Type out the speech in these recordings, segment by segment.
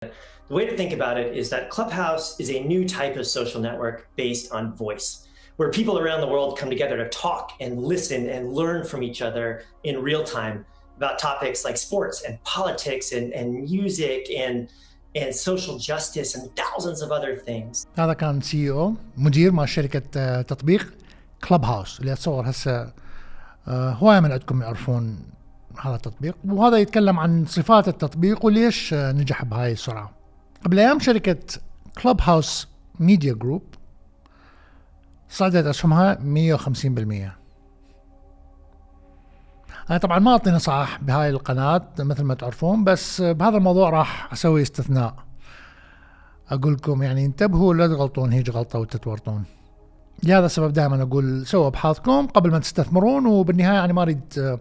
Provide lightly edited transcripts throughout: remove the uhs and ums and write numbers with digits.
The way to think about it is that Clubhouse is a new type of social network based on voice, where people around the world come together to talk and listen and learn from each other in real time about topics like sports and politics and music and social justice and thousands of other things. هذا كان CEO مدير مع شركة تطبيق كلب هاوس اللي أتصور هسه هواية من عندكم يعرفون هذا التطبيق، وهذا يتكلم عن صفات التطبيق وليش نجح بهاي السرعة. قبل أيام شركة كلب هاوس ميديا جروب صعدت أسهمها 150%. أنا طبعا ما أعطي نصائح بهاي القناة مثل ما تعرفون، بس بهذا الموضوع راح أسوي استثناء، أقول لكم يعني انتبهوا لا تغلطون هيج غلطة وتتورطون. لهذا السبب دائما أقول سووا أبحاثكم قبل ما تستثمرون، وبالنهاية يعني ما أريد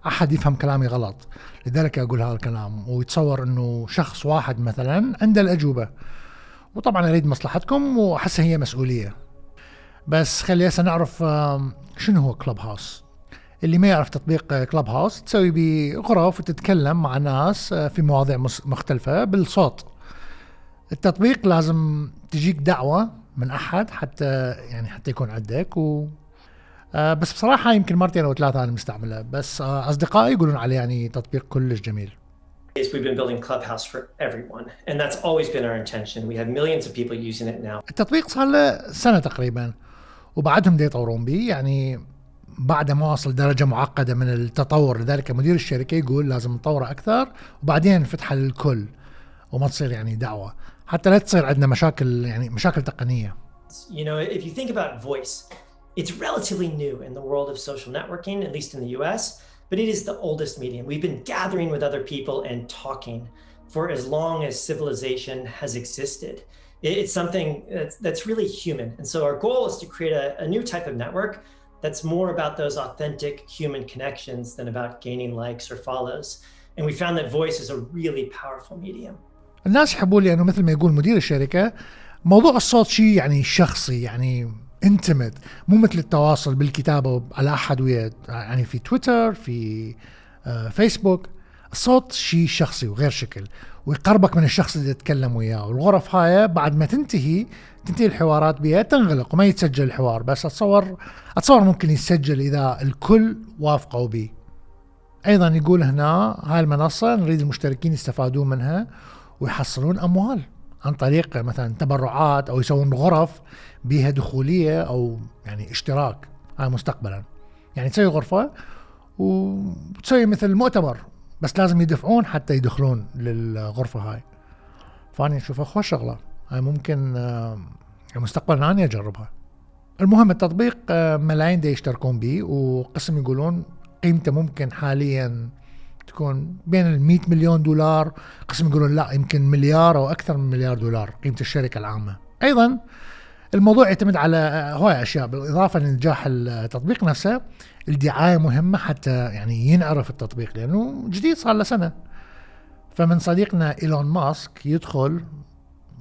أحد يفهم كلامي غلط، لذلك أقول هذا الكلام ويتصور أنه شخص واحد مثلا عنده الأجوبة، وطبعا أريد مصلحتكم وأحس هي مسؤولية. بس خلي هسه نعرف شنو هو كلب هاوس. اللي ما يعرف تطبيق كلب هاوس تسوي بغرف وتتكلم مع ناس في مواضيع مختلفة بالصوت. التطبيق لازم تجيك دعوة من أحد حتى يكون عندك بس بصراحة يمكن مرتين أو ثلاثة أنا مستعمله، بس أصدقائي يقولون عليه يعني تطبيق كلش جميل. We've been building Clubhouse for everyone, and that's always been our intention. We have millions of people using it now. التطبيق صار له سنة تقريبا، وبعدهم دا يطورون به، يعني بعد ما وصل درجة معقدة من التطور، لذلك مدير الشركة يقول لازم نطوره أكثر وبعدين نفتحه للكل وما تصير يعني دعوة، حتى لا تصير عندنا مشاكل تقنية. You know, if you think about voice, it's relatively new in the world of social networking, at least in the US, but it is the oldest medium. We've been gathering with other people and talking for as long as civilization has existed. It's something that's really human. And so our goal is to create a new type of network that's more about those authentic human connections than about gaining likes or follows. And we found that voice is a really powerful medium. الناس يحبوا لي أنه مثل ما يقول مدير الشركة، موضوع الصوت شيء يعني شخصي، يعني intimate، مو مثل التواصل بالكتابة على أحد ويا يعني في تويتر في فيسبوك. الصوت شيء شخصي وغير شكل، ويقربك من الشخص اللي تتكلم وياه. والغرف هاي بعد ما تنتهي الحوارات بها تنغلق وما يتسجل الحوار، بس أتصور ممكن يتسجل إذا الكل وافقوا به. أيضا يقول هنا هاي المنصة نريد المشتركين يستفادون منها ويحصلون أموال عن طريق مثلا تبرعات أو يسوون غرف بها دخولية أو يعني اشتراك. هاي مستقبلا يعني تسوي غرفة وتسوي مثل مؤتمر، بس لازم يدفعون حتى يدخلون للغرفة هاي. فاني أشوفها خوش شغلة، هاي ممكن مستقبلا أنا أجربها. المهم التطبيق ملايين دا يشتركون به، وقسم يقولون قيمته ممكن حاليا تكون بين 100 مليون دولار، قسم يقولون لا يمكن مليار أو أكثر من مليار دولار قيمة الشركة العامة. أيضا الموضوع يعتمد على هواي أشياء، بالإضافة لنجاح التطبيق نفسه الدعاية مهمة حتى يعني ينعرف التطبيق، لأنه جديد صار له سنة. فمن صديقنا إيلون ماسك يدخل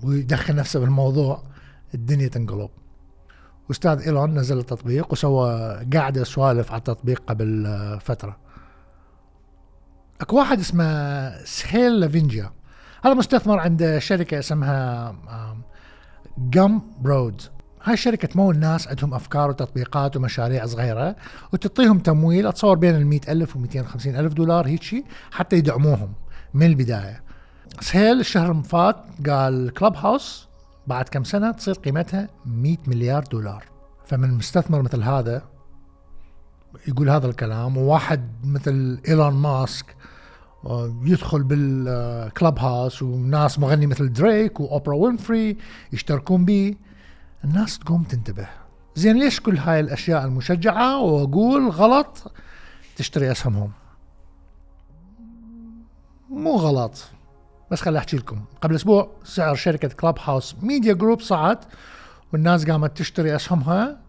ويدخل نفسه بالموضوع الدنيا تنقلب. أستاذ إيلون نزل التطبيق وسوى قاعدة سوالف على التطبيق قبل فترة. أكو واحد اسمه سهيل لافينجيا، هذا مستثمر عند شركة اسمها جام برود. هاي الشركة تمول الناس عندهم أفكار وتطبيقات ومشاريع صغيرة، وتعطيهم تمويل أتصور بين 100,000 و250,000 دولار هيك حتى يدعموهم من البداية. سهيل الشهر المفات قال كلب هاوس بعد كم سنة تصير قيمتها 100 مليار دولار. فمن مستثمر مثل هذا يقول هذا الكلام، وواحد مثل إيلون ماسك يدخل بالكلب هاوس، وناس مغني مثل دريك وأوبرا وينفري يشتركون به، الناس تقوم تنتبه. زين ليش كل هاي الأشياء المشجعة وأقول غلط تشتري أسهمهم؟ مو غلط، بس خلي أحكي لكم. قبل أسبوع سعر شركة كلب هاوس ميديا جروب صعد، والناس قامت تشتري أسهمها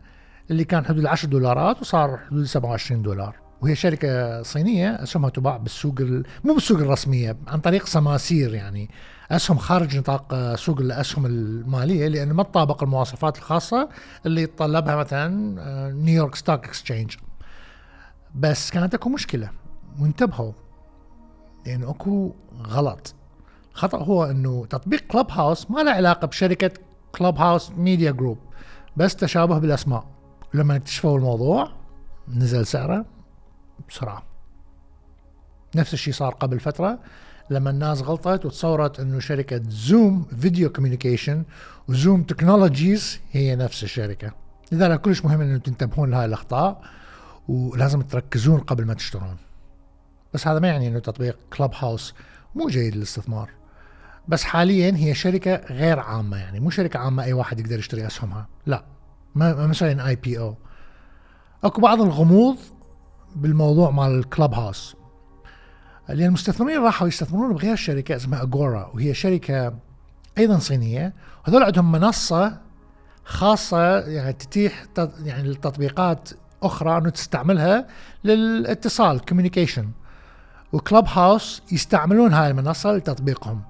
اللي كان حدود $10 وصار حدود $27. وهي شركة صينية أسهمها تباع بالسوق مو بالسوق الرسمية، عن طريق سماسير، يعني أسهم خارج نطاق سوق الأسهم المالية، لأن ما تطابق المواصفات الخاصة اللي يتطلبها مثلا نيويورك ستوك اكسشينج. بس كانت أكو مشكلة وانتبهوا، لأن أكو غلط. خطأ هو انه تطبيق كلوب هاوس ما له علاقة بشركة كلوب هاوس ميديا جروب، بس تشابه بالاسماء. لما اكتشفوا الموضوع نزل سعره بسرعة. نفس الشيء صار قبل فترة لما الناس غلطت وتصورت انه شركة زوم فيديو كوميونيكيشن وزوم تكنولوجيز هي نفس الشركة. لذلك كلش مهم انه تنتبهون لهاي الاخطاء ولازم تركزون قبل ما تشترون. بس هذا ما يعني انه تطبيق كلوب هاوس مو جيد للاستثمار، بس حاليا هي شركة غير عامة، يعني مو شركة عامة اي واحد يقدر يشتري اسهمها، لا، ما مثلا IPO. اكو بعض الغموض بالموضوع مال الكلوب هاوس، لأن المستثمرين راحوا يستثمرون بغير شركة اسمها أغورا، وهي شركة أيضا صينية. هذول عندهم منصة خاصة يعني تتيح يعني التطبيقات أخرى أنه تستعملها للاتصال communication، وكلوب هاوس يستعملون هاي المنصة لتطبيقهم.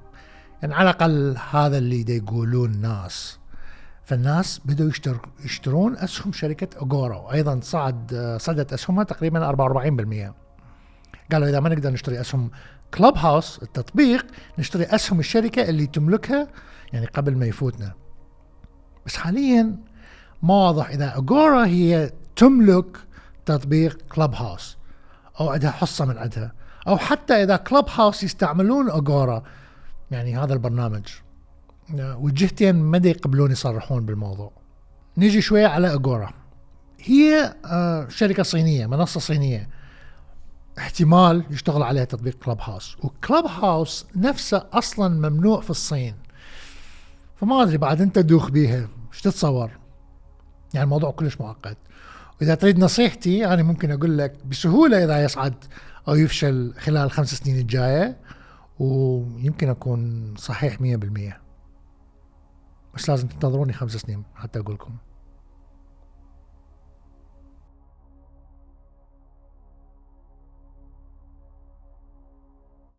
يعني على الأقل هذا اللي دا يقولون الناس. فالناس بدوا يشترون أسهم شركة أغورا، وأيضا صعدت أسهمها تقريبا 44%. قالوا إذا ما نقدر نشتري أسهم كلوب هاوس التطبيق، نشتري أسهم الشركة اللي تملكها يعني قبل ما يفوتنا. بس حاليا ما واضح إذا أغورا هي تملك تطبيق كلوب هاوس أو عندها حصة من عندها، أو حتى إذا كلوب هاوس يستعملون أغورا يعني هذا البرنامج. والجهتين ما يقبلون يصرحون بالموضوع. نيجي شوية على أغورا. هي شركة صينية، منصة صينية، احتمال يشتغل عليها تطبيق كلوب هاوس، وكلوب هاوس نفسه أصلا ممنوع في الصين. فما أدري بعد أنت تدوخ بيها ايش تتصور؟ يعني الموضوع كلش معقد. وإذا تريد نصيحتي أنا ممكن أقول لك بسهولة إذا يصعد أو يفشل خلال 5 سنين الجاية، ويمكن أكون صحيح 100%، بس لازم تنتظروني 5 سنين حتى أقولكم.